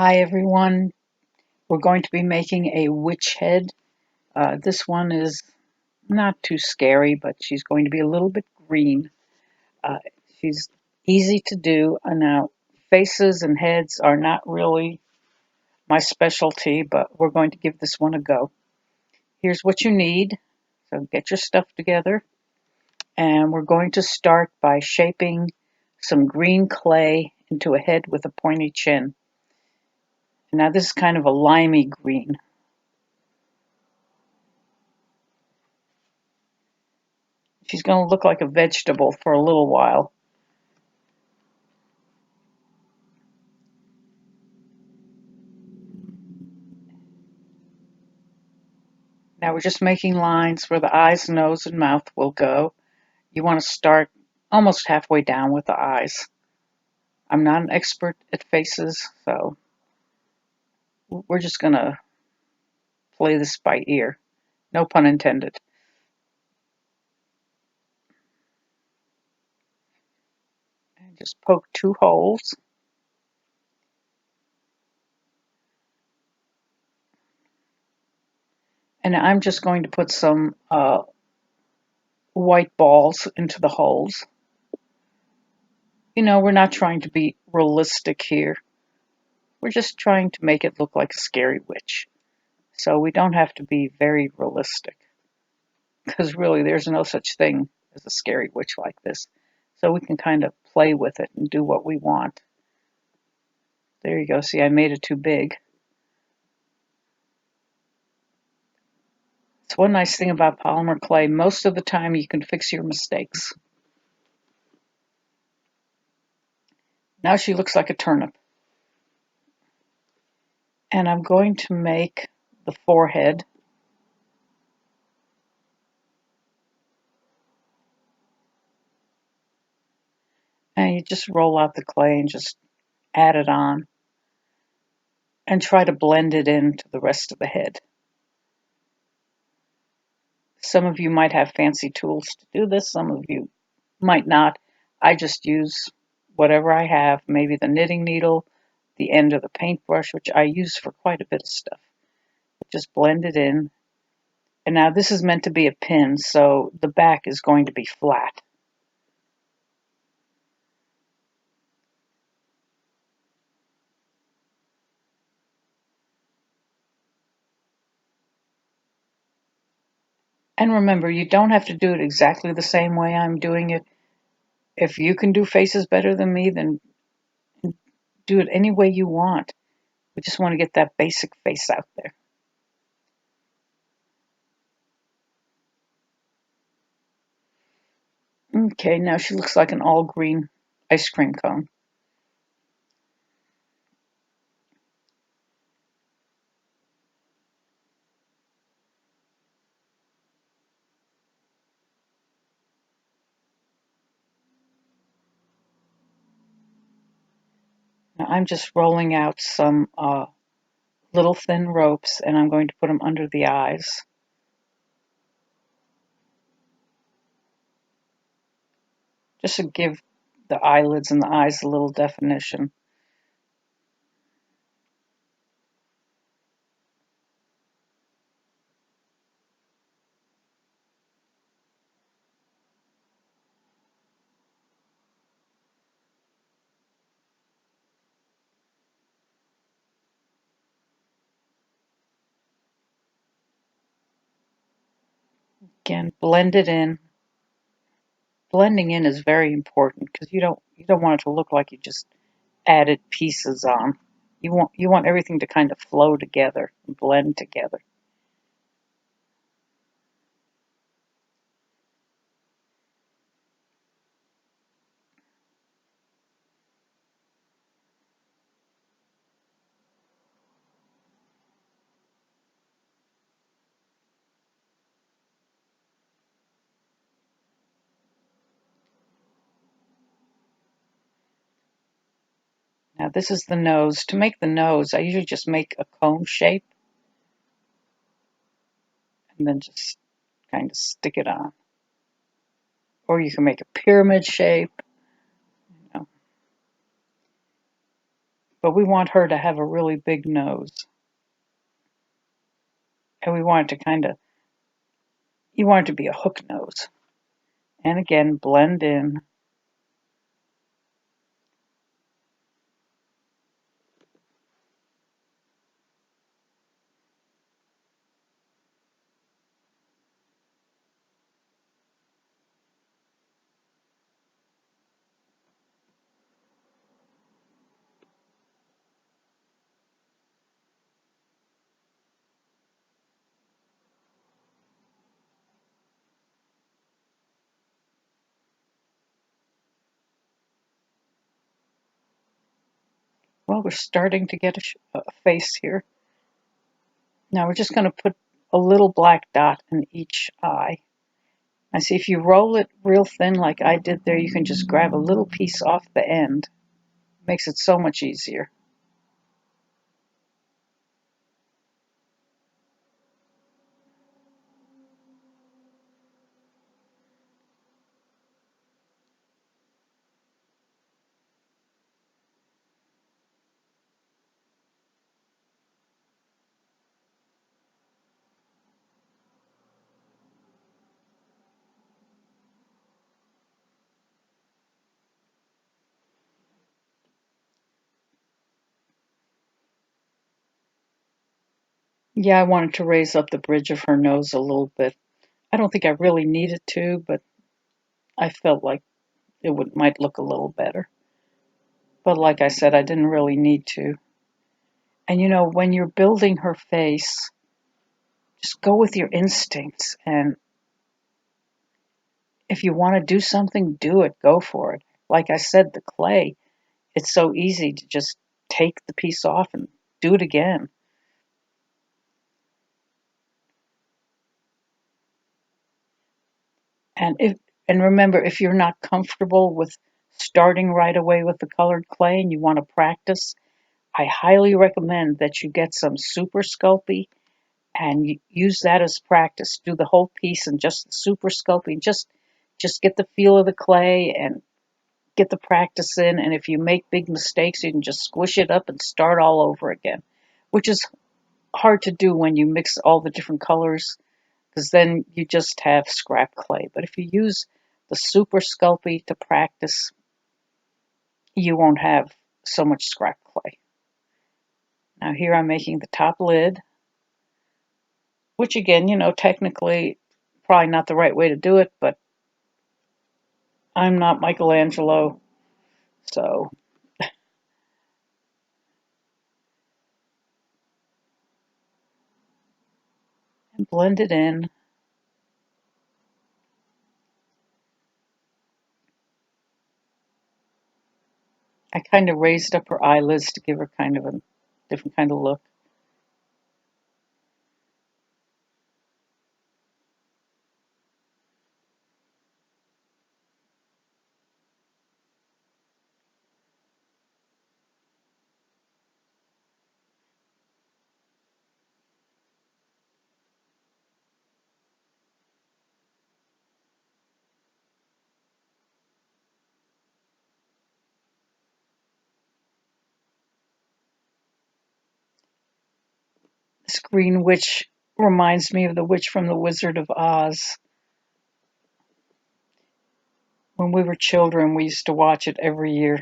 Hi everyone, we're going to be making a witch head. This one is not too scary, but she's going to be a little bit green. Uh, she's easy to do. Now, faces and heads are not really my specialty, but we're going to give this one a go. Here's what you need. So get your stuff together, and we're going to start by shaping some green clay into a head with a pointy chin. Now this is kind of a limey green. She's going to look like a vegetable for a little while. Now we're just making lines where the eyes, nose, and mouth will go. You want to start almost halfway down with the eyes. I'm not an expert at faces, so we're just going to play this by ear. No pun intended. And just poke two holes. And I'm just going to put some white balls into the holes. You know, we're not trying to be realistic here. We're just trying to make it look like a scary witch. So we don't have to be very realistic, because really there's no such thing as a scary witch like this. So we can kind of play with it and do what we want. There you go. See, I made it too big. It's one nice thing about polymer clay. Most of the time you can fix your mistakes. Now she looks like a turnip. And I'm going to make the forehead. And you just roll out the clay and just add it on. And try to blend it into the rest of the head. Some of you might have fancy tools to do this. Some of you might not. I just use whatever I have, maybe the knitting needle, the end of the paintbrush, which I use for quite a bit of stuff. Just blend it in. And now this is meant to be a pin, so the back is going to be flat. And remember, you don't have to do it exactly the same way I'm doing it. If you can do faces better than me, then do it any way you want. We just want to get that basic face out there. Okay, now she looks like an all green ice cream cone. Now I'm just rolling out some little thin ropes, and I'm going to put them under the eyes. Just to give the eyelids and the eyes a little definition. Again, blend it in. Blending in is very important because you don't want it to look like you just added pieces on. You want everything to kind of flow together and blend together. Now this is the nose. To make the nose, I usually just make a cone shape and then just kind of stick it on. Or you can make a pyramid shape. You know. but we want her to have a really big nose. And we want it to you want it to be a hook nose. And again, blend in. Well, we're starting to get a face here. Now we're just going to put a little black dot in each eye. Now see, if you roll it real thin like I did there, you can just grab a little piece off the end. It makes it so much easier. Yeah, I wanted to raise up the bridge of her nose a little bit. I don't think I really needed to, but I felt like might look a little better. But like I said, I didn't really need to. And when you're building her face, just go with your instincts. And if you want to do something, do it. Go for it. Like I said, the clay, it's so easy to just take the piece off and do it again. And remember, if you're not comfortable with starting right away with the colored clay and you want to practice, I highly recommend that you get some Super Sculpey and you use that as practice. Do the whole piece and just the Super Sculpey. Just get the feel of the clay and get the practice in. And if you make big mistakes, you can just squish it up and start all over again, which is hard to do when you mix all the different colors, because then you just have scrap clay. But if you use the Super Sculpey to practice, you won't have so much scrap clay. Now here I'm making the top lid, which again, technically probably not the right way to do it, but I'm not Michelangelo, so blend it in. I kind of raised up her eyelids to give her kind of a different kind of look. This green witch reminds me of the witch from the Wizard of Oz. When we were children, we used to watch it every year.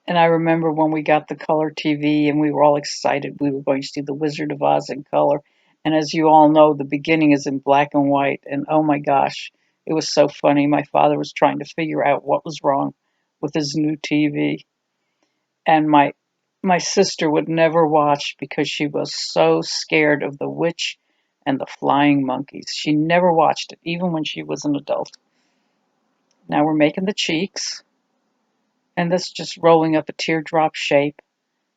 And I remember when we got the color TV and we were all excited we were going to see the Wizard of Oz in color. And as you all know, the beginning is in black and white. And oh my gosh, it was so funny. My father was trying to figure out what was wrong with his new TV. And my sister would never watch because she was so scared of the witch and the flying monkeys. She never watched it, even when she was an adult. Now we're making the cheeks, and that's just rolling up a teardrop shape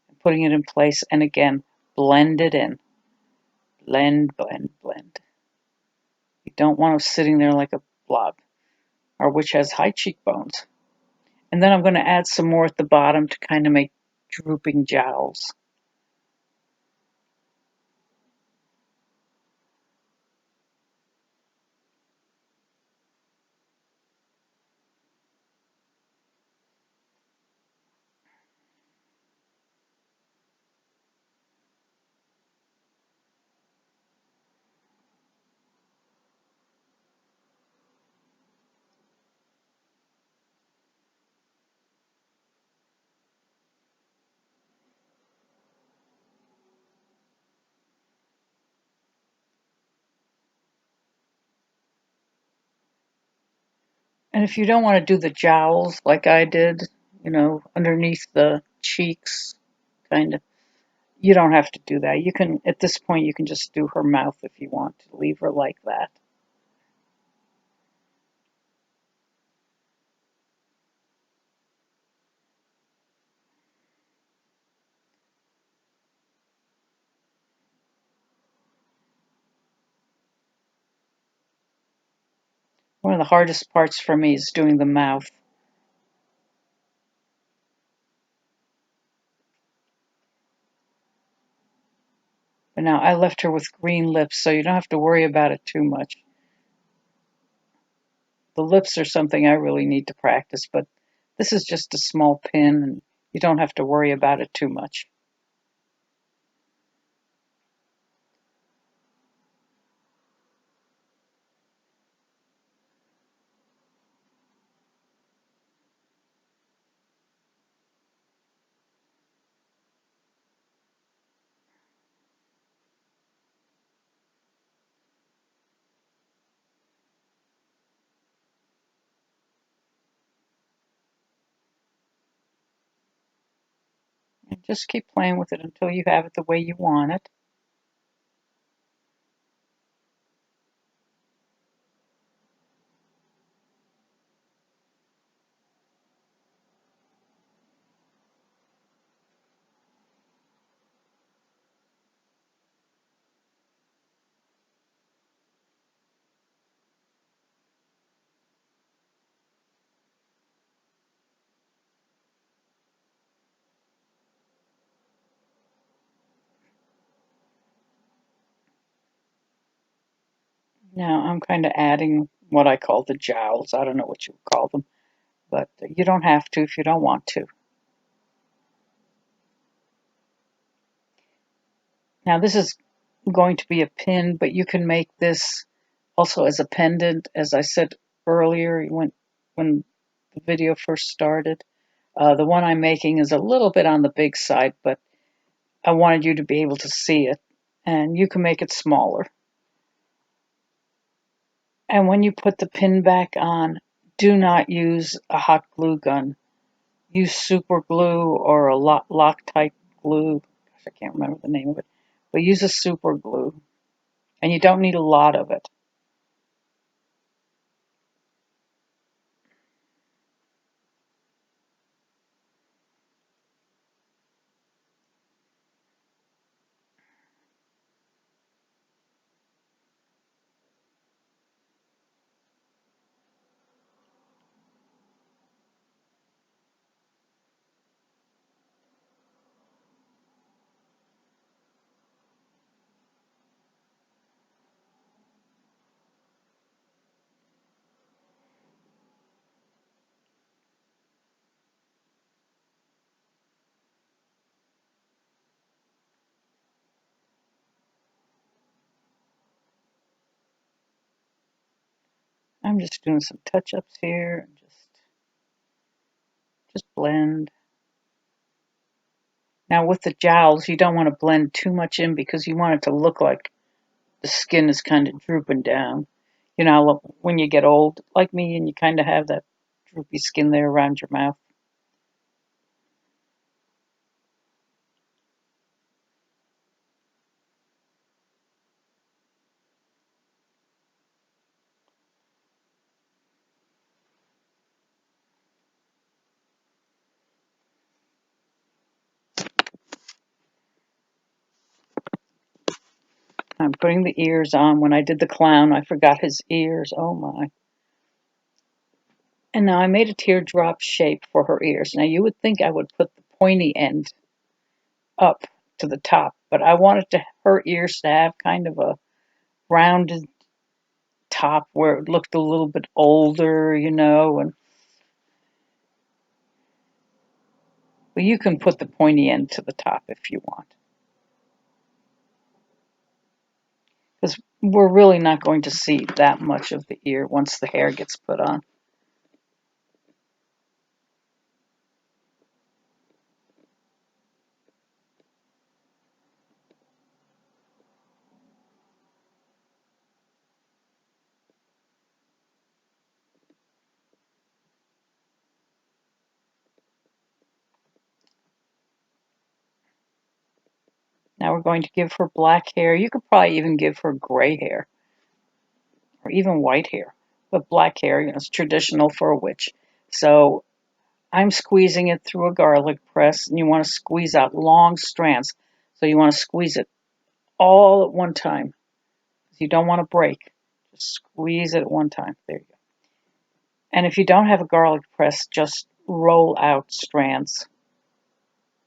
and putting it in place. And again, blend it in. Blend, blend, blend. You don't want them sitting there like a blob. Our witch has high cheekbones. And then I'm going to add some more at the bottom to kind of make drooping jowls. And if you don't want to do the jowls like I did, you know, underneath the cheeks, kind of, you don't have to do that. You can, at this point, you can just do her mouth if you want to leave her like that. One of the hardest parts for me is doing the mouth. But now I left her with green lips, so you don't have to worry about it too much. The lips are something I really need to practice, but this is just a small pin, and you don't have to worry about it too much. And just keep playing with it until you have it the way you want it. Now I'm kind of adding what I call the jowls. I don't know what you would call them, but you don't have to if you don't want to. Now this is going to be a pin, but you can make this also as a pendant. As I said earlier, when the video first started, the one I'm making is a little bit on the big side, but I wanted you to be able to see it, and you can make it smaller. And when you put the pin back on, do not use a hot glue gun. Use super glue or a Loctite glue. Gosh, I can't remember the name of it, but use a super glue, and you don't need a lot of it. I'm just doing some touch-ups here and just blend. Now with the jowls, you don't want to blend too much in because you want it to look like the skin is kind of drooping down. You know, when you get old, like me, and you kind of have that droopy skin there around your mouth. I'm putting the ears on. When I did the clown, I forgot his ears. Oh my. And now I made a teardrop shape for her ears. Now you would think I would put the pointy end up to the top, but I wanted her ears to have kind of a rounded top where it looked a little bit older, you know, and well, you can put the pointy end to the top if you want. Because we're really not going to see that much of the ear once the hair gets put on. Now we're going to give her black hair. You could probably even give her gray hair or even white hair. But black hair, is traditional for a witch. So I'm squeezing it through a garlic press, and you want to squeeze out long strands. So you want to squeeze it all at one time. You don't want to break. Just squeeze it at one time. There you go. And if you don't have a garlic press, just roll out strands.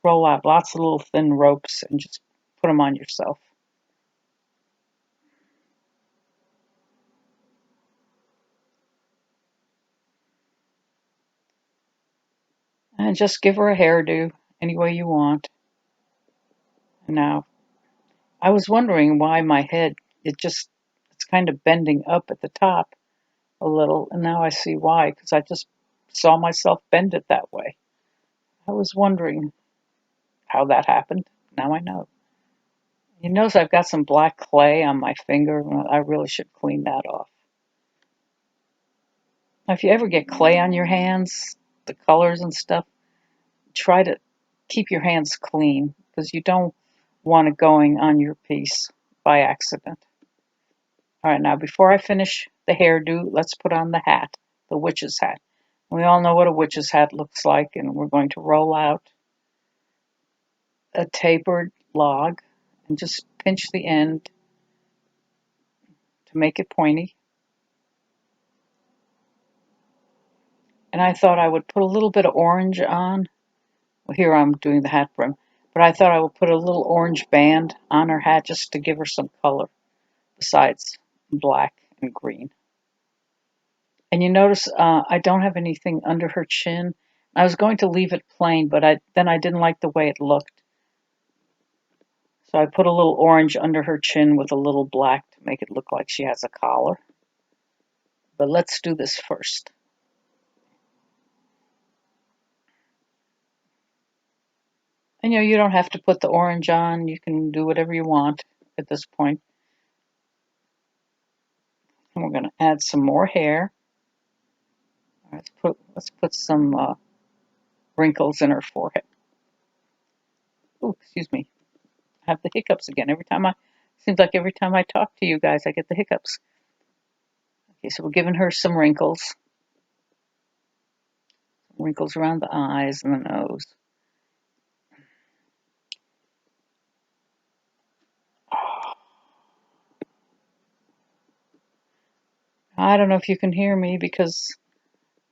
Roll out lots of little thin ropes and just put them on yourself. And just give her a hairdo any way you want. Now, I was wondering why my head, it's kind of bending up at the top a little, and now I see why, because I just saw myself bend it that way. I was wondering how that happened. Now I know. You notice I've got some black clay on my finger. I really should clean that off. Now, if you ever get clay on your hands, the colors and stuff, try to keep your hands clean because you don't want it going on your piece by accident. All right, now before I finish the hairdo, let's put on the hat, the witch's hat. We all know what a witch's hat looks like, and we're going to roll out a tapered log and just pinch the end to make it pointy. And I thought I would put a little bit of orange on. Well, here I'm doing the hat brim, but I thought I would put a little orange band on her hat just to give her some color besides black and green. And you notice I don't have anything under her chin. I was going to leave it plain, but then I didn't like the way it looked. So I put a little orange under her chin with a little black to make it look like she has a collar. But let's do this first. And you don't have to put the orange on. You can do whatever you want at this point. And we're going to add some more hair. Let's put some wrinkles in her forehead. Oh, excuse me. I have the hiccups again. Seems like every time I talk to you guys, I get the hiccups. Okay, so we're giving her some wrinkles. Wrinkles around the eyes and the nose. I don't know if you can hear me because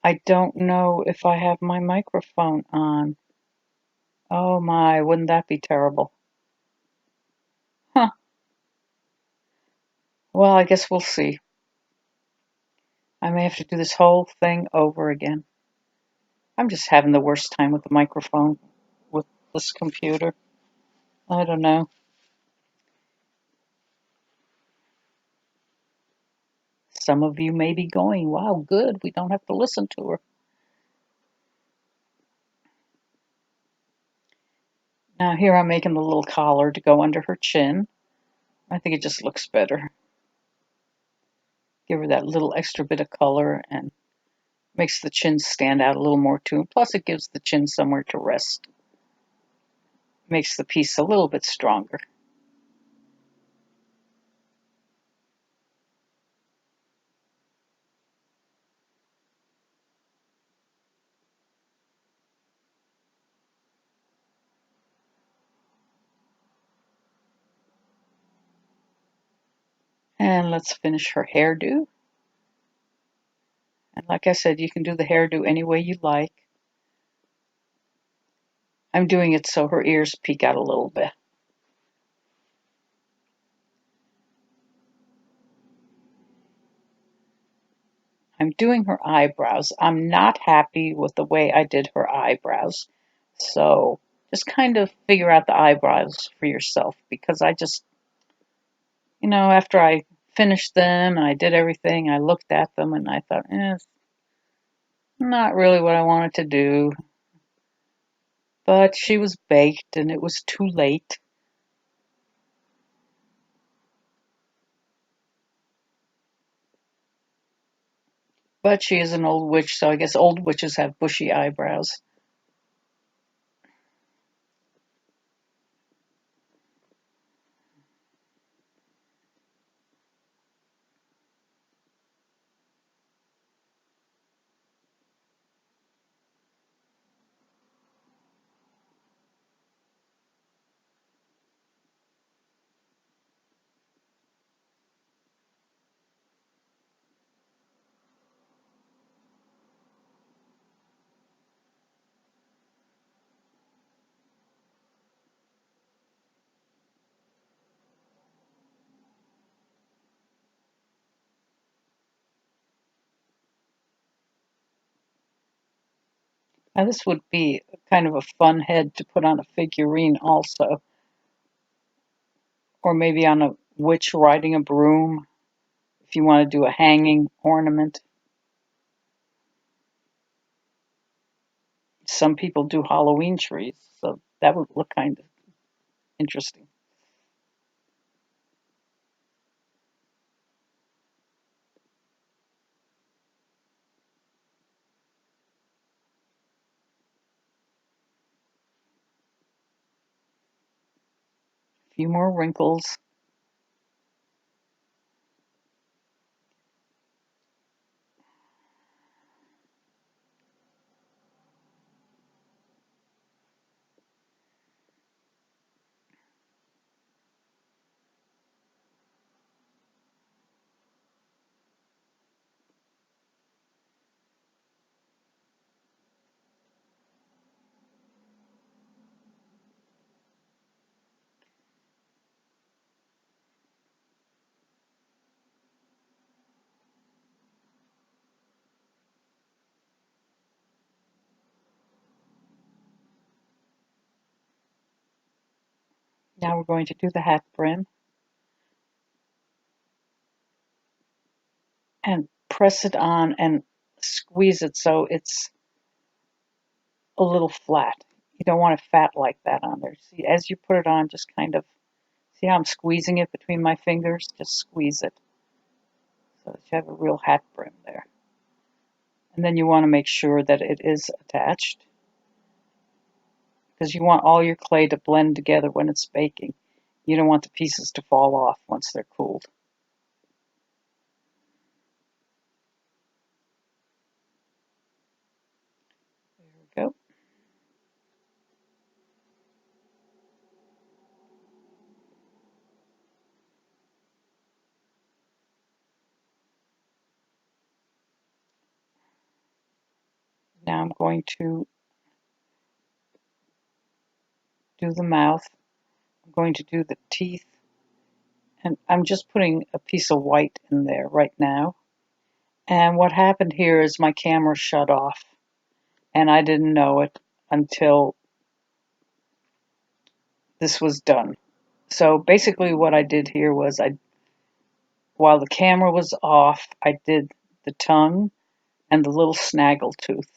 I don't know if I have my microphone on. Oh my, wouldn't that be terrible? Huh. Well, I guess we'll see. I may have to do this whole thing over again. I'm just having the worst time with the microphone with this computer. I don't know. Some of you may be going, wow, good, we don't have to listen to her. Now here I'm making the little collar to go under her chin. I think it just looks better. Give her that little extra bit of color and makes the chin stand out a little more too. Plus it gives the chin somewhere to rest. Makes the piece a little bit stronger. And let's finish her hairdo. And like I said, you can do the hairdo any way you like. I'm doing it so her ears peek out a little bit. I'm doing her eyebrows. I'm not happy with the way I did her eyebrows. So just kind of figure out the eyebrows for yourself because I just, after I finished them and I did everything, I looked at them and I thought, it's not really what I wanted to do. But she was baked and it was too late. But she is an old witch, so I guess old witches have bushy eyebrows. Now this would be kind of a fun head to put on a figurine also, or maybe on a witch riding a broom if you want to do a hanging ornament. Some people do Halloween trees, so that would look kind of interesting. A few more wrinkles. Now we're going to do the hat brim and press it on and squeeze it so it's a little flat. You don't want it fat like that on there. See, as you put it on, just kind of, see how I'm squeezing it between my fingers? Just squeeze it so that you have a real hat brim there. And then you want to make sure that it is attached because you want all your clay to blend together when it's baking. You don't want the pieces to fall off once they're cooled. There we go. Now I'm going to do the mouth. I'm going to do the teeth. And I'm just putting a piece of white in there right now. And what happened here is my camera shut off. And I didn't know it until this was done. So basically what I did here was while the camera was off, I did the tongue and the little snaggle tooth.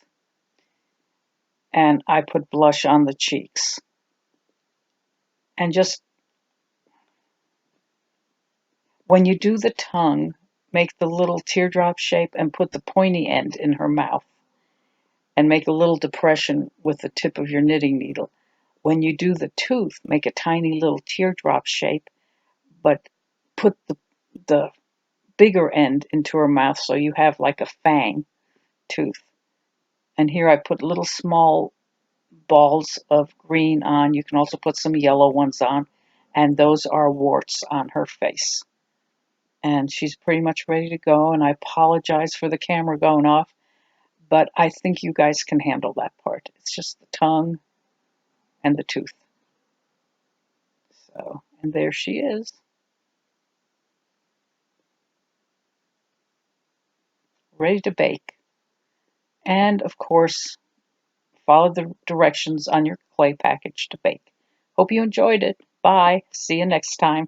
And I put blush on the cheeks. And just when you do the tongue, make the little teardrop shape and put the pointy end in her mouth. And make a little depression with the tip of your knitting needle. When you do the tooth, make a tiny little teardrop shape, but put the bigger end into her mouth so you have like a fang tooth. And here I put little small balls of green on. You can also put some yellow ones on. And those are warts on her face. And she's pretty much ready to go. And I apologize for the camera going off, but I think you guys can handle that part. It's just the tongue and the tooth. So, and there she is, ready to bake. And of course, follow the directions on your clay package to bake. Hope you enjoyed it. Bye. See you next time.